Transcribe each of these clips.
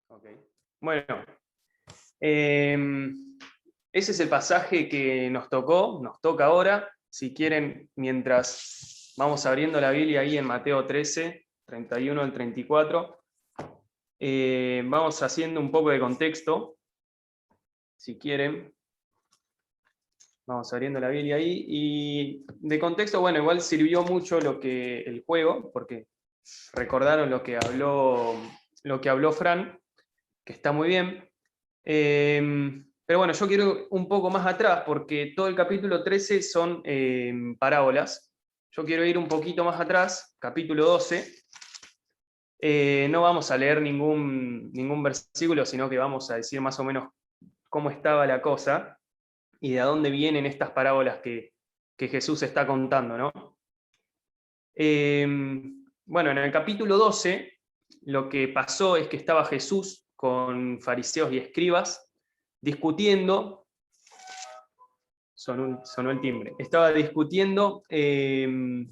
Ok. Bueno, ese es el pasaje que nos toca ahora. Si quieren, mientras vamos abriendo la Biblia ahí en Mateo 13, 31 al 34, vamos haciendo un poco de contexto. Si quieren, vamos abriendo la Biblia ahí. Y de contexto, bueno, igual sirvió mucho el juego, porque recordaron lo que habló Fran, que está muy bien. Pero bueno, yo quiero ir un poco más atrás, porque todo el capítulo 13 son parábolas. Yo quiero ir un poquito más atrás, capítulo 12. No vamos a leer ningún versículo, sino que vamos a decir más o menos cómo estaba la cosa y de dónde vienen estas parábolas que Jesús está contando, ¿no? Bueno, en el capítulo 12 lo que pasó es que estaba Jesús con fariseos y escribas discutiendo. Sonó el timbre. Estaba discutiendo, dice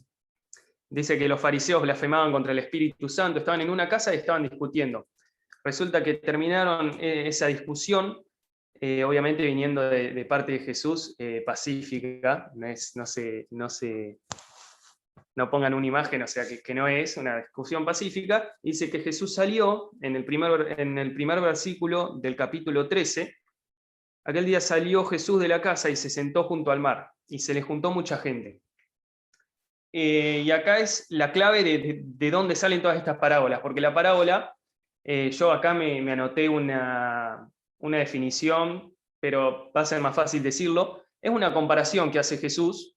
que los fariseos blasfemaban contra el Espíritu Santo, estaban en una casa y estaban discutiendo. Resulta que terminaron esa discusión, obviamente viniendo de parte de Jesús, pacífica, no pongan una imagen, o sea, que no es una discusión pacífica. Dice que Jesús salió en el primer versículo del capítulo 13. Aquel día salió Jesús de la casa y se sentó junto al mar, y se le juntó mucha gente. Y acá es la clave de dónde salen todas estas parábolas, porque la parábola, yo acá me anoté una definición, pero va a ser más fácil decirlo, es una comparación que hace Jesús,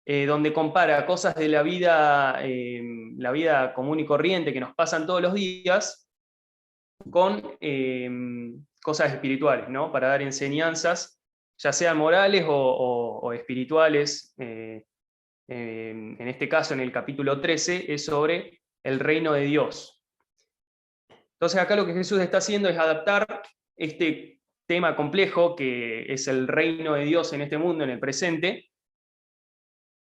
donde compara cosas de la vida común y corriente que nos pasan todos los días, con cosas espirituales, ¿no? Para dar enseñanzas, ya sean morales o espirituales. En este caso, en el capítulo 13, es sobre el reino de Dios. Entonces acá lo que Jesús está haciendo es adaptar este tema complejo, que es el reino de Dios en este mundo, en el presente.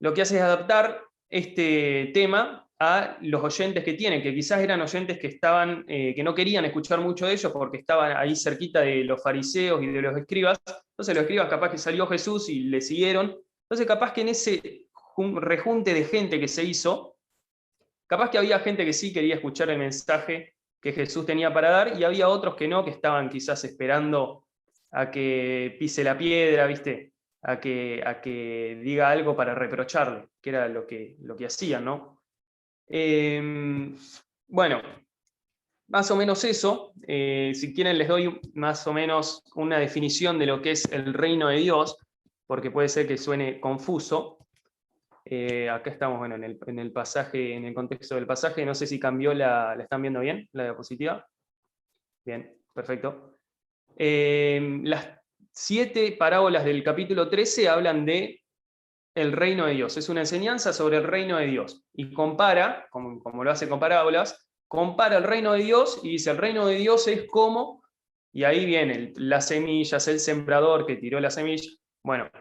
Lo que hace es adaptar este tema a los oyentes que tienen, que quizás eran oyentes que estaban, que no querían escuchar mucho de ellos porque estaban ahí cerquita de los fariseos y de los escribas. Entonces los escribas capaz que salió Jesús y le siguieron. Entonces capaz que en ese rejunte de gente que se hizo, capaz que había gente que sí quería escuchar el mensaje que Jesús tenía para dar, y había otros que no, que estaban quizás esperando a que pise la piedra, ¿viste? A que diga algo para reprocharle, que era lo que hacían, ¿no? Bueno, más o menos eso. Si quieren les doy más o menos una definición de lo que es el reino de Dios, porque puede ser que suene confuso. Acá estamos, bueno, en el pasaje, en el contexto del pasaje. No sé si cambió ¿la están viendo bien, la diapositiva? Bien, perfecto. Las 7 parábolas del capítulo 13 hablan de el reino de Dios. Es una enseñanza sobre el reino de Dios. Y compara, como lo hace con parábolas, compara el reino de Dios y dice, el reino de Dios es como, y ahí viene las semillas, el sembrador que tiró la semilla. Bueno,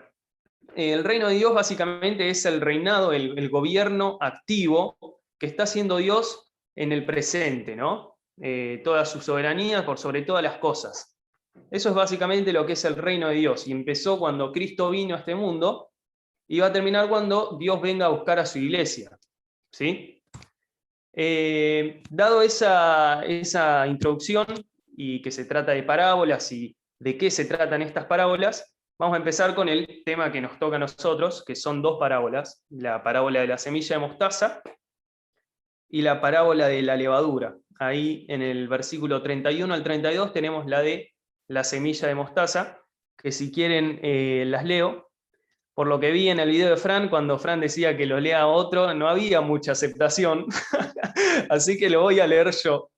el reino de Dios básicamente es el reinado, el gobierno activo que está haciendo Dios en el presente, ¿no? Toda su soberanía por sobre todas las cosas. Eso es básicamente lo que es el reino de Dios, y empezó cuando Cristo vino a este mundo y va a terminar cuando Dios venga a buscar a su iglesia, ¿sí? Dado esa introducción, y que se trata de parábolas y de qué se tratan estas parábolas, vamos a empezar con el tema que nos toca a nosotros, que son 2 parábolas: la parábola de la semilla de mostaza y la parábola de la levadura. Ahí en el versículo 31 al 32 tenemos la de la semilla de mostaza, que si quieren las leo. Por lo que vi en el video de Fran, cuando Fran decía que lo lea otro, no había mucha aceptación, así que lo voy a leer yo.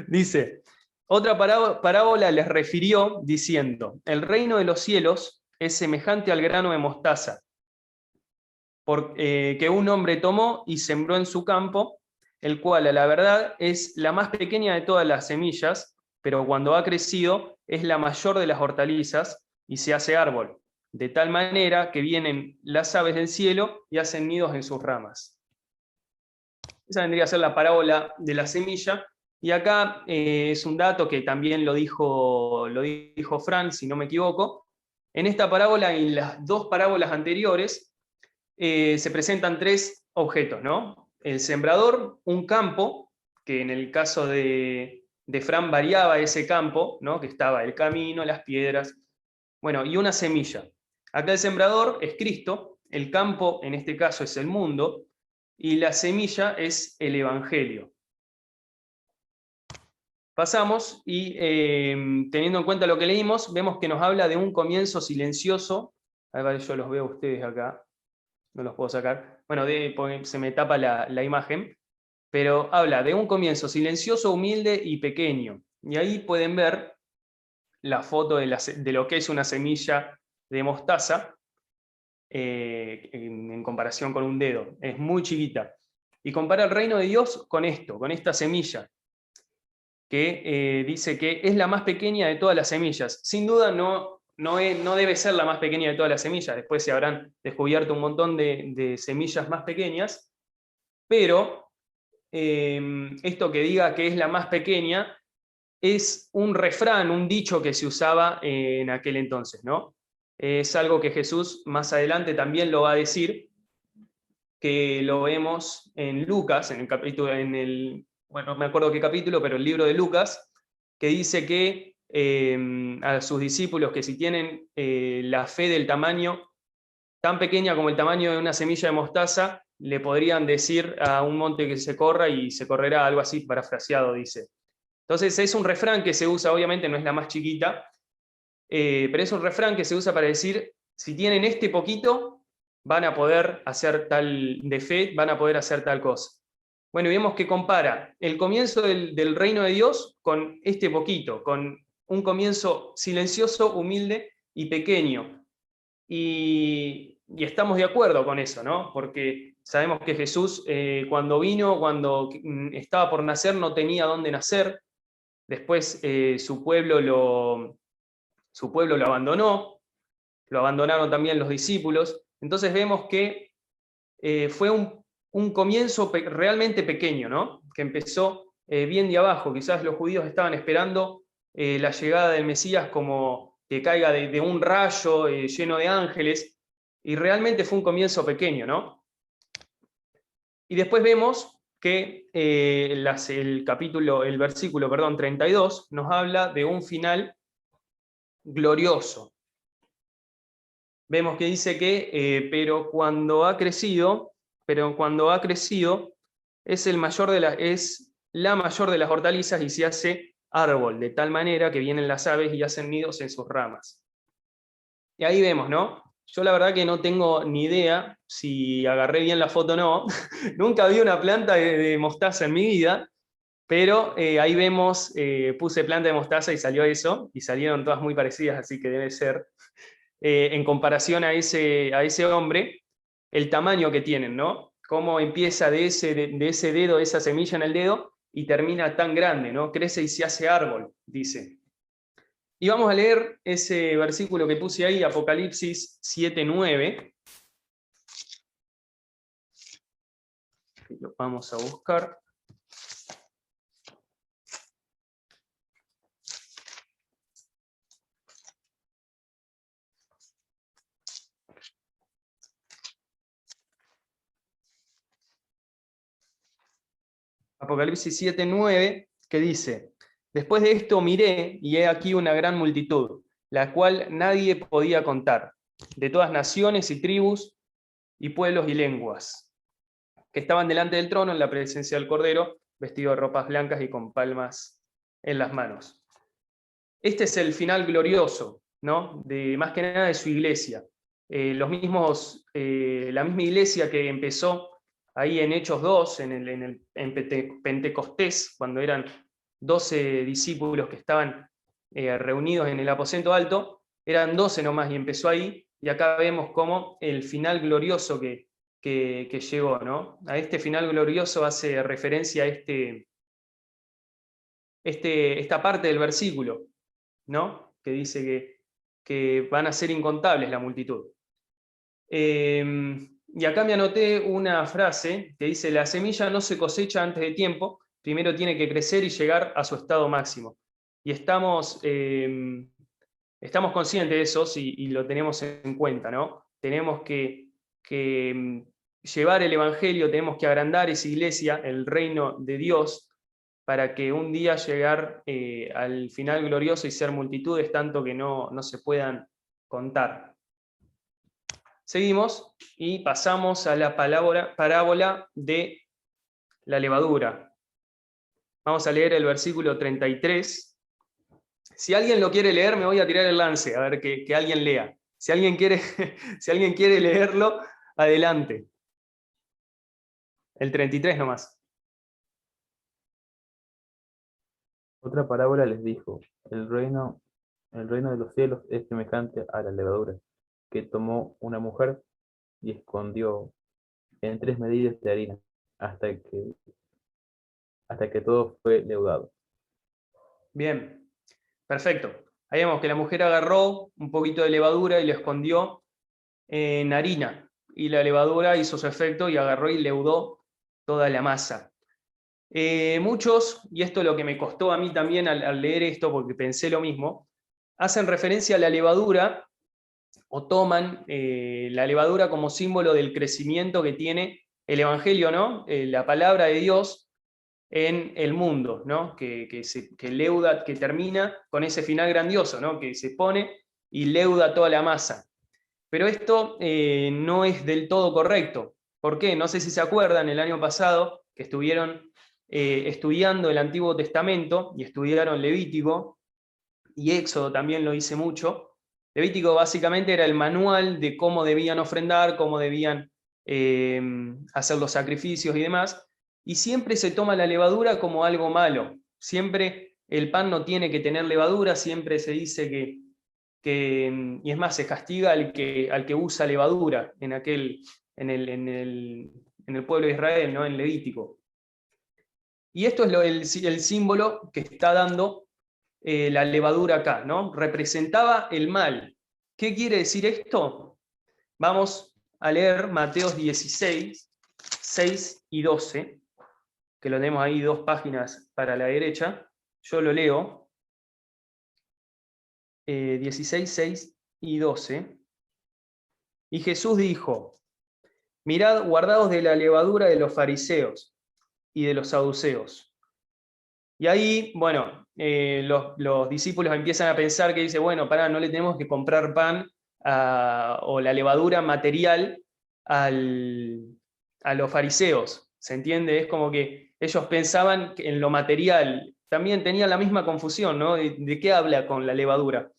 Dice, otra parábola les refirió diciendo, el reino de los cielos es semejante al grano de mostaza, que un hombre tomó y sembró en su campo, el cual a la verdad es la más pequeña de todas las semillas, pero cuando ha crecido es la mayor de las hortalizas y se hace árbol, de tal manera que vienen las aves del cielo y hacen nidos en sus ramas. Esa vendría a ser la parábola de la semilla. Y acá es un dato que también lo dijo Fran, si no me equivoco. En esta parábola y en las dos parábolas anteriores se presentan tres objetos, ¿no? El sembrador, un campo, que en el caso de Fran variaba ese campo, ¿no? Que estaba el camino, las piedras, bueno, y una semilla. Acá el sembrador es Cristo, el campo en este caso es el mundo, y la semilla es el Evangelio. Pasamos y teniendo en cuenta lo que leímos, vemos que nos habla de un comienzo silencioso. A ver, yo los veo a ustedes acá, no los puedo sacar. Bueno, se me tapa la imagen, pero habla de un comienzo silencioso, humilde y pequeño. Y ahí pueden ver la foto de lo que es una semilla de mostaza en comparación con un dedo. Es muy chiquita. Y compara el reino de Dios con esto, con esta semilla, que dice que es la más pequeña de todas las semillas. Sin duda no debe ser la más pequeña de todas las semillas, después se habrán descubierto un montón de semillas más pequeñas, pero esto que diga que es la más pequeña es un refrán, un dicho que se usaba en aquel entonces, ¿no? Es algo que Jesús más adelante también lo va a decir, que lo vemos en Lucas, en el capítulo, bueno, no me acuerdo qué capítulo, pero el libro de Lucas, que dice que a sus discípulos que si tienen la fe del tamaño tan pequeña como el tamaño de una semilla de mostaza, le podrían decir a un monte que se corra y se correrá, algo así parafraseado, dice. Entonces es un refrán que se usa, obviamente no es la más chiquita, pero es un refrán que se usa para decir, si tienen este poquito, van a poder hacer tal de fe, van a poder hacer tal cosa. Bueno, y vemos que compara el comienzo del reino de Dios con este poquito, con un comienzo silencioso, humilde y pequeño. Y estamos de acuerdo con eso, ¿no? Porque sabemos que Jesús, cuando vino, cuando estaba por nacer, no tenía dónde nacer. Después su pueblo lo abandonó, lo abandonaron también los discípulos. Entonces vemos que fue un comienzo realmente pequeño, ¿no? Que empezó bien de abajo. Quizás los judíos estaban esperando la llegada del Mesías como que caiga de un rayo lleno de ángeles, y realmente fue un comienzo pequeño, ¿no? Y después vemos que el versículo, perdón, 32 nos habla de un final glorioso. Vemos que dice que, pero cuando ha crecido, es la mayor de las hortalizas y se hace árbol, de tal manera que vienen las aves y hacen nidos en sus ramas. Y ahí vemos, ¿no? Yo la verdad que no tengo ni idea si agarré bien la foto o no. Nunca vi una planta de mostaza en mi vida, pero ahí vemos, puse planta de mostaza y salió eso, y salieron todas muy parecidas, así que debe ser, en comparación a ese hombre, el tamaño que tienen, ¿no? Cómo empieza de ese dedo, esa semilla en el dedo, y termina tan grande, ¿no? Crece y se hace árbol, dice. Y vamos a leer ese versículo que puse ahí, Apocalipsis 7:9. Lo vamos a buscar. Apocalipsis 7:9, que dice: después de esto miré, y he aquí una gran multitud, la cual nadie podía contar, de todas naciones y tribus y pueblos y lenguas, que estaban delante del trono en la presencia del Cordero, vestidos de ropas blancas y con palmas en las manos. Este es el final glorioso, ¿no? Más que nada de su iglesia. La misma iglesia que empezó ahí en Hechos 2, en Pentecostés, cuando eran 12 discípulos que estaban reunidos en el aposento alto, eran 12 nomás y empezó ahí, y acá vemos cómo el final glorioso que llegó, ¿no? A este final glorioso hace referencia a esta parte del versículo, ¿no? Que dice que van a ser incontables la multitud. Y acá me anoté una frase que dice: la semilla no se cosecha antes de tiempo, primero tiene que crecer y llegar a su estado máximo. Y estamos conscientes de eso y lo tenemos en cuenta, ¿no? Tenemos que llevar el Evangelio, tenemos que agrandar esa iglesia, el reino de Dios, para que un día llegar al final glorioso y ser multitudes tanto que no se puedan contar. Seguimos y pasamos a la parábola de la levadura. Vamos a leer el versículo 33. Si alguien lo quiere leer, me voy a tirar el lance, a ver que alguien lea. Si alguien quiere leerlo, adelante. El 33 nomás. Otra parábola les dijo, el reino de los cielos es semejante a la levadura, que tomó una mujer y escondió en 3 medidas de harina, hasta que todo fue leudado. Bien, perfecto. Ahí vemos que la mujer agarró un poquito de levadura y lo escondió en harina. Y la levadura hizo su efecto y agarró y leudó toda la masa. Muchos, y esto es lo que me costó a mí también al leer esto, porque pensé lo mismo, hacen referencia a la levadura o toman la levadura como símbolo del crecimiento que tiene el Evangelio, ¿no? La palabra de Dios en el mundo, ¿no? Que leuda, que termina con ese final grandioso, ¿no? Que se pone y leuda toda la masa. Pero esto no es del todo correcto. ¿Por qué? No sé si se acuerdan, el año pasado que estuvieron estudiando el Antiguo Testamento y estudiaron Levítico, y Éxodo también lo hice mucho. Levítico básicamente era el manual de cómo debían ofrendar, cómo debían hacer los sacrificios y demás, y siempre se toma la levadura como algo malo. Siempre el pan no tiene que tener levadura, siempre se dice y es más, se castiga al que usa levadura en el pueblo de Israel, ¿no? En Levítico. Y esto es el símbolo que está dando la levadura acá, ¿no? Representaba el mal. ¿Qué quiere decir esto? Vamos a leer Mateos 16, 6 y 12, que lo tenemos ahí 2 páginas para la derecha. Yo lo leo. 16, 6 y 12. Y Jesús dijo, mirad, guardaos de la levadura de los fariseos y de los saduceos. Y ahí, bueno, los discípulos empiezan a pensar que dice, bueno, no le tenemos que comprar pan o la levadura material a los fariseos. ¿Se entiende? Es como que ellos pensaban que en lo material. También tenían la misma confusión, ¿no? ¿De qué habla con la levadura?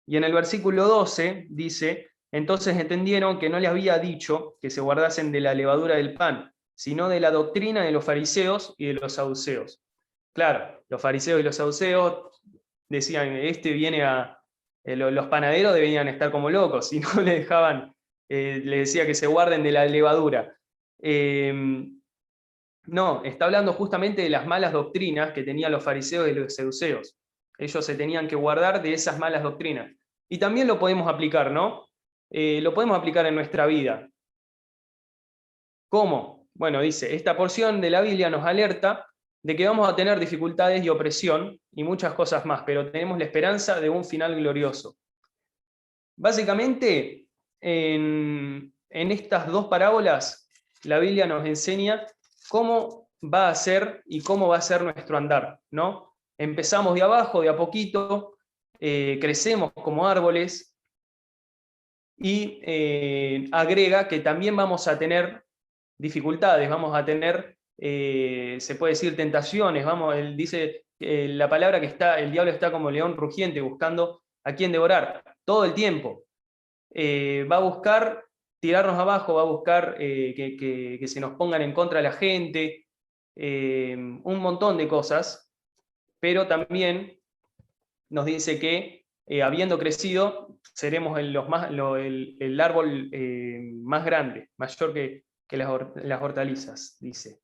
Y en el versículo 12 dice, entonces entendieron que no les había dicho que se guardasen de la levadura del pan, sino de la doctrina de los fariseos y de los saduceos. Claro, los fariseos y los saduceos decían, los panaderos deberían estar como locos, si no le dejaban, le decía que se guarden de la levadura. No, está hablando justamente de las malas doctrinas que tenían los fariseos y los saduceos. Ellos se tenían que guardar de esas malas doctrinas. Y también lo podemos aplicar, ¿no? Lo podemos aplicar en nuestra vida. ¿Cómo? Bueno, dice, esta porción de la Biblia nos alerta de que vamos a tener dificultades y opresión y muchas cosas más, pero tenemos la esperanza de un final glorioso. Básicamente, en estas 2 parábolas, la Biblia nos enseña cómo va a ser y cómo va a ser nuestro andar, ¿no? Empezamos de abajo, de a poquito, crecemos como árboles y agrega que también vamos a tener dificultades, vamos a tener, se puede decir, tentaciones, él dice la palabra que el diablo está como león rugiente buscando a quién devorar, todo el tiempo. Va a buscar tirarnos abajo, va a buscar que se nos pongan en contra la gente, un montón de cosas, pero también nos dice que habiendo crecido, seremos el árbol más grande, mayor que las hortalizas, dice.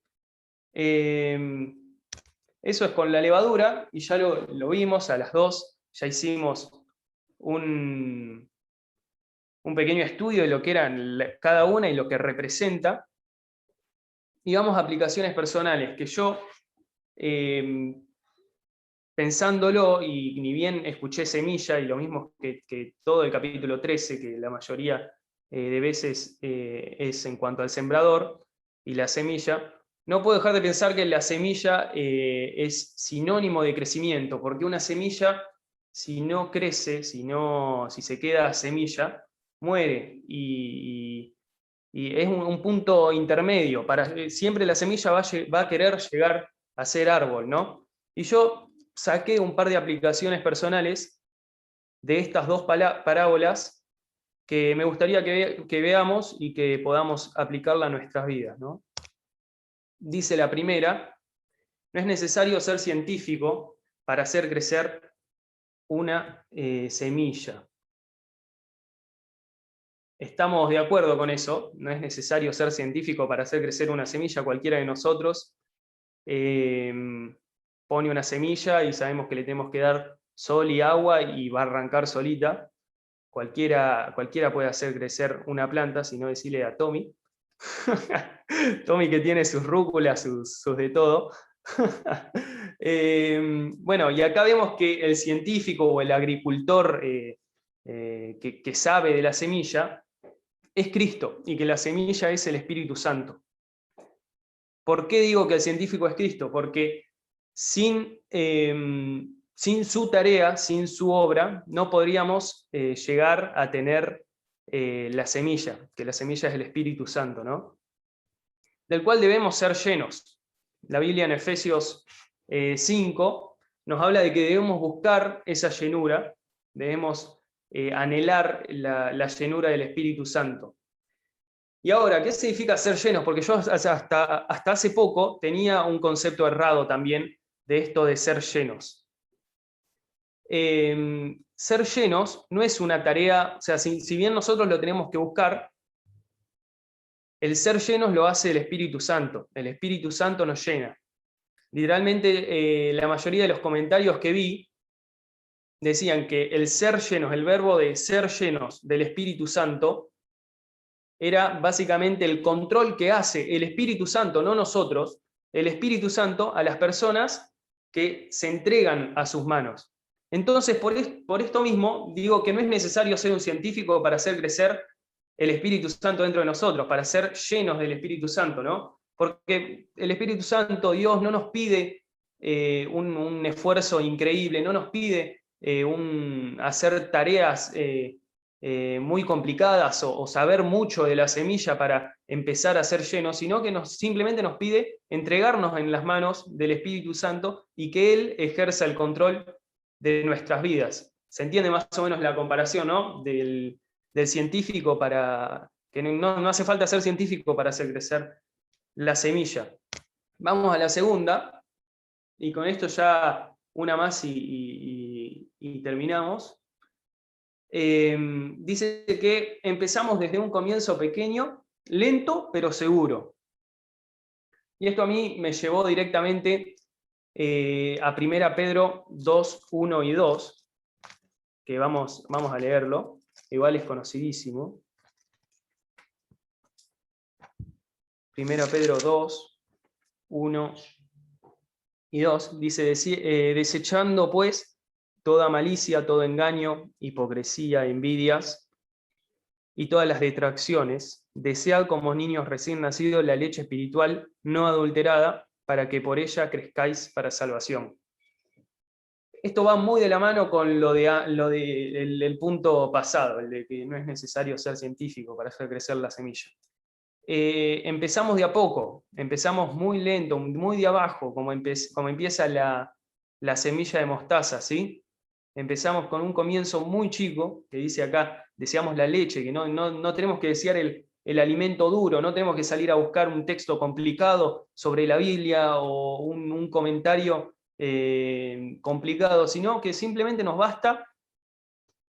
Eso es con la levadura, y ya lo vimos a las 2, ya hicimos un pequeño estudio de lo que eran cada una y lo que representa. Y vamos a aplicaciones personales, que yo pensándolo, y ni bien escuché semilla, y lo mismo que todo el capítulo 13, que la mayoría de veces es en cuanto al sembrador y la semilla, no puedo dejar de pensar que la semilla es sinónimo de crecimiento, porque una semilla, si no crece, si se queda semilla, muere, y es un punto intermedio. Siempre la semilla va a querer llegar a ser árbol, ¿no? Y yo saqué un par de aplicaciones personales de estas dos parábolas que me gustaría que veamos y que podamos aplicarla a nuestras vidas, ¿no? Dice la primera: no es necesario ser científico para hacer crecer una semilla. Estamos de acuerdo con eso, no es necesario ser científico para hacer crecer una semilla. Cualquiera de nosotros pone una semilla y sabemos que le tenemos que dar sol y agua y va a arrancar solita. Cualquiera puede hacer crecer una planta, si no, decirle a Tommy. Tommy, que tiene sus rúculas, sus de todo. Bueno, y acá vemos que el científico o el agricultor que sabe de la semilla es Cristo, y que la semilla es el Espíritu Santo. ¿Por qué digo que el científico es Cristo? Porque sin su tarea, sin su obra, no podríamos llegar a tener la semilla, que la semilla es el Espíritu Santo, ¿no? Del cual debemos ser llenos. La Biblia en Efesios 5 nos habla de que debemos buscar esa llenura, debemos anhelar la llenura del Espíritu Santo. Y ahora, ¿qué significa ser llenos? Porque yo hasta hace poco tenía un concepto errado también de esto de ser llenos. Ser llenos no es una tarea, o sea, si bien nosotros lo tenemos que buscar, el ser llenos lo hace el Espíritu Santo. El Espíritu Santo nos llena. Literalmente, la mayoría de los comentarios que vi decían que el ser llenos, el verbo de ser llenos del Espíritu Santo, era básicamente el control que hace el Espíritu Santo, no nosotros, el Espíritu Santo a las personas que se entregan a sus manos. Entonces, por esto mismo, digo que no es necesario ser un científico para hacer crecer el Espíritu Santo dentro de nosotros, para ser llenos del Espíritu Santo, ¿no? Porque el Espíritu Santo, Dios, no nos pide un esfuerzo increíble, no nos pide hacer tareas muy complicadas o saber mucho de la semilla para empezar a ser llenos, sino que simplemente nos pide entregarnos en las manos del Espíritu Santo y que Él ejerza el control de nuestras vidas. Se entiende más o menos la comparación, ¿no? Del científico, que no hace falta ser científico para hacer crecer la semilla. Vamos a la segunda, y con esto ya una más y terminamos. Dice que empezamos desde un comienzo pequeño, lento pero seguro. Y esto a mí me llevó directamente a 1 Pedro 2, 1 y 2, que vamos a leerlo, igual es conocidísimo. 1 Pedro 2, 1 y 2, dice: desechando pues toda malicia, todo engaño, hipocresía, envidias y todas las detracciones, desead como niños recién nacidos la leche espiritual no adulterada, para que por ella crezcáis para salvación. Esto va muy de la mano con el punto pasado, el de que no es necesario ser científico para hacer crecer la semilla. Empezamos de a poco, empezamos muy lento, muy de abajo, como empieza la semilla de mostaza, ¿sí? Empezamos con un comienzo muy chico, que dice acá, deseamos la leche, que no tenemos que desear el alimento duro, no tenemos que salir a buscar un texto complicado sobre la Biblia o un comentario complicado, sino que simplemente nos basta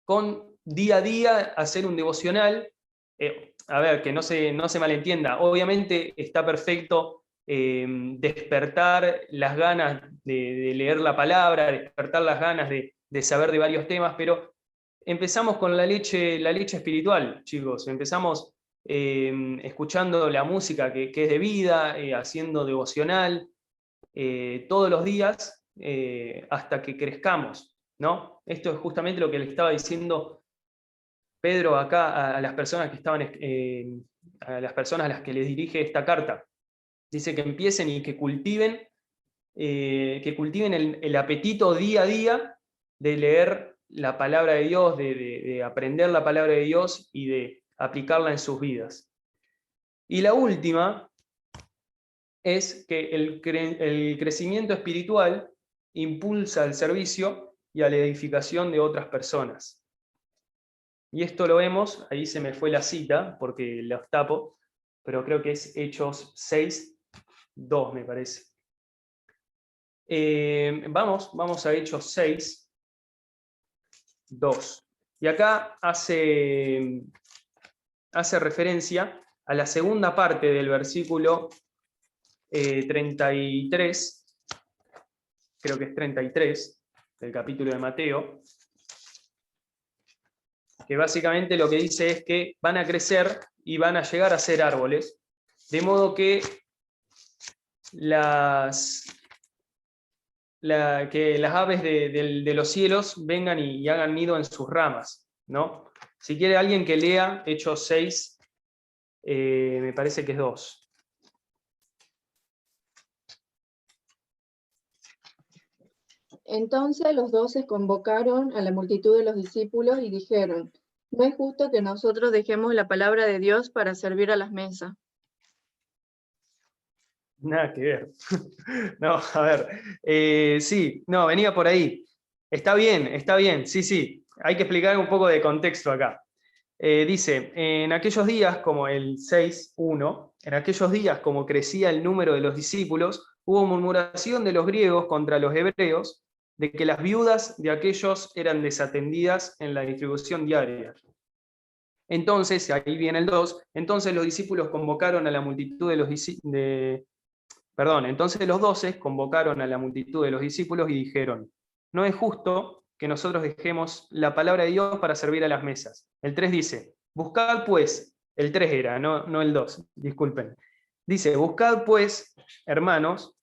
con día a día hacer un devocional. A ver, que no se malentienda, obviamente está perfecto despertar las ganas de leer la palabra, despertar las ganas de saber de varios temas, pero empezamos con la leche espiritual, chicos. Empezamos escuchando la música que es de vida, haciendo devocional, todos los días hasta que crezcamos, ¿no? Esto es justamente lo que le estaba diciendo Pedro acá a las personas que estaban, a las personas a las que les dirige esta carta. Dice que empiecen y que cultiven el apetito día a día de leer la palabra de Dios, de aprender la palabra de Dios y de aplicarla en sus vidas. Y la última es que el crecimiento espiritual impulsa el servicio y a la edificación de otras personas. Y esto lo vemos, ahí se me fue la cita porque los tapo, pero creo que es Hechos 6:2 me parece. Vamos a Hechos 6:2. Y acá hace referencia a la segunda parte del versículo 33, creo que es 33, del capítulo de Mateo, que básicamente lo que dice es que van a crecer y van a llegar a ser árboles, de modo que las aves de los cielos vengan y hagan nido en sus ramas, ¿no? Si quiere alguien que lea Hechos 6, me parece que es 2. Entonces los 12 convocaron a la multitud de los discípulos y dijeron: no es justo que nosotros dejemos la palabra de Dios para servir a las mesas. Nada que ver. No, a ver. Sí, no, venía por ahí. Está bien, sí. Hay que explicar un poco de contexto acá. Dice, en aquellos días, como el 6:1, en aquellos días, como crecía el número de los discípulos, hubo murmuración de los griegos contra los hebreos, de que las viudas de aquellos eran desatendidas en la distribución diaria. Entonces, ahí viene el 2, entonces los discípulos convocaron a la multitud entonces los 12 convocaron a la multitud de los discípulos y dijeron: no es justo que nosotros dejemos la palabra de Dios para servir a las mesas. El 3 dice: buscad pues, el 3 era, no el 2, disculpen. Dice: buscad pues, hermanos,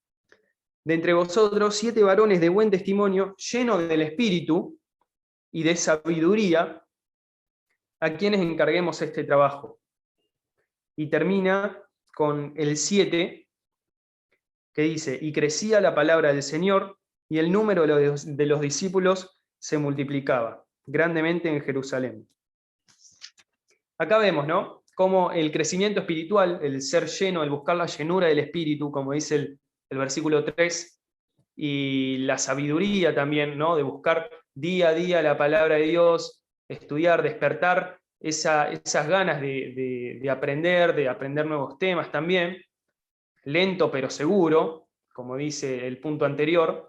de entre vosotros 7 varones de buen testimonio, llenos del Espíritu y de sabiduría, a quienes encarguemos este trabajo. Y termina con el 7, que dice: y crecía la palabra del Señor, y el número de los discípulos se multiplicaba grandemente en Jerusalén. Acá vemos, ¿no?, cómo el crecimiento espiritual, el ser lleno, el buscar la llenura del Espíritu, como dice el versículo 3, y la sabiduría también, ¿no?, de buscar día a día la palabra de Dios, estudiar, despertar esas ganas de aprender nuevos temas también, lento pero seguro, como dice el punto anterior,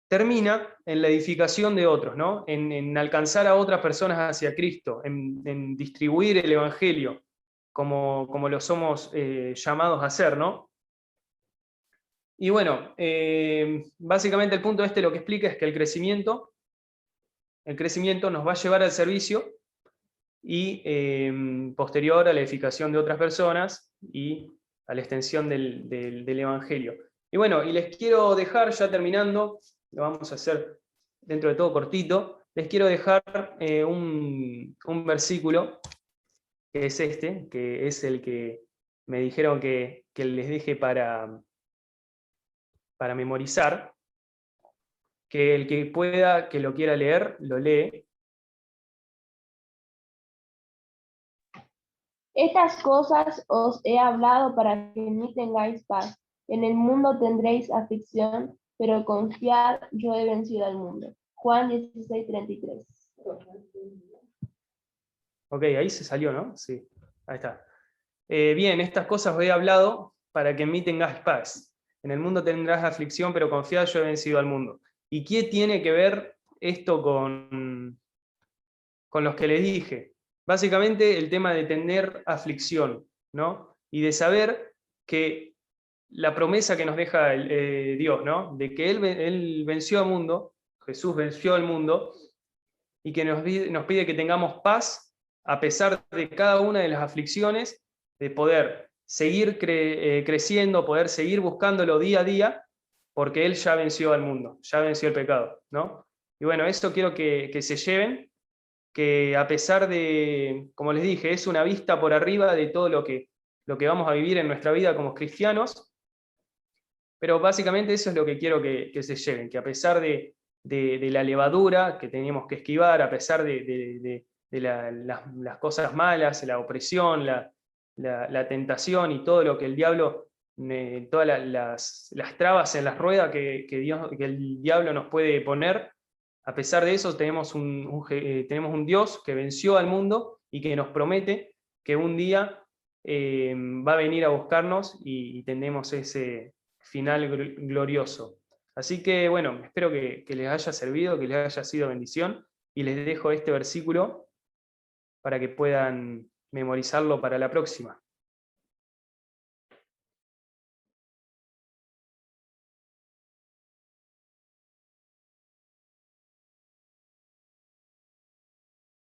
termina en la edificación de otros, ¿no?, en alcanzar a otras personas hacia Cristo, en distribuir el Evangelio, como lo somos llamados a hacer, ¿no? Y bueno, básicamente el punto lo que explica es que el crecimiento nos va a llevar al servicio y posterior a la edificación de otras personas y a la extensión del Evangelio. Y bueno, y les quiero dejar, ya terminando, lo vamos a hacer dentro de todo cortito, les quiero dejar un versículo, que es que es el que me dijeron que les deje para memorizar, que el que pueda, que lo quiera leer, lo lee. Estas cosas os he hablado para que en mí tengáis paz. En el mundo tendréis aflicción, pero confiad, yo he vencido al mundo. Juan 16:33. Ok, ahí se salió, ¿no? Sí, ahí está. Bien, estas cosas os he hablado para que en mí tengáis paz. En el mundo tendrás aflicción, pero confiad, yo he vencido al mundo. ¿Y qué tiene que ver esto con los que les dije? Básicamente el tema de tener aflicción, ¿no? Y de saber que la promesa que nos deja Dios, ¿no?, de que Él venció al mundo, Jesús venció al mundo, y que nos pide que tengamos paz a pesar de cada una de las aflicciones, de poder seguir creciendo, poder seguir buscándolo día a día, porque Él ya venció al mundo, ya venció el pecado, ¿no? Y bueno, eso quiero que se lleven, que a pesar de, como les dije, es una vista por arriba de todo lo que vamos a vivir en nuestra vida como cristianos, pero básicamente eso es lo que quiero que se lleven, que a pesar de la levadura que tenemos que esquivar, a pesar de las cosas malas, la opresión, la tentación y todo lo que el diablo, todas las trabas en las ruedas que el diablo nos puede poner, a pesar de eso tenemos tenemos un Dios que venció al mundo y que nos promete que un día va a venir a buscarnos y tendremos ese final glorioso. Así que bueno, espero que les haya servido, que les haya sido bendición, y les dejo este versículo para que puedan memorizarlo para la próxima.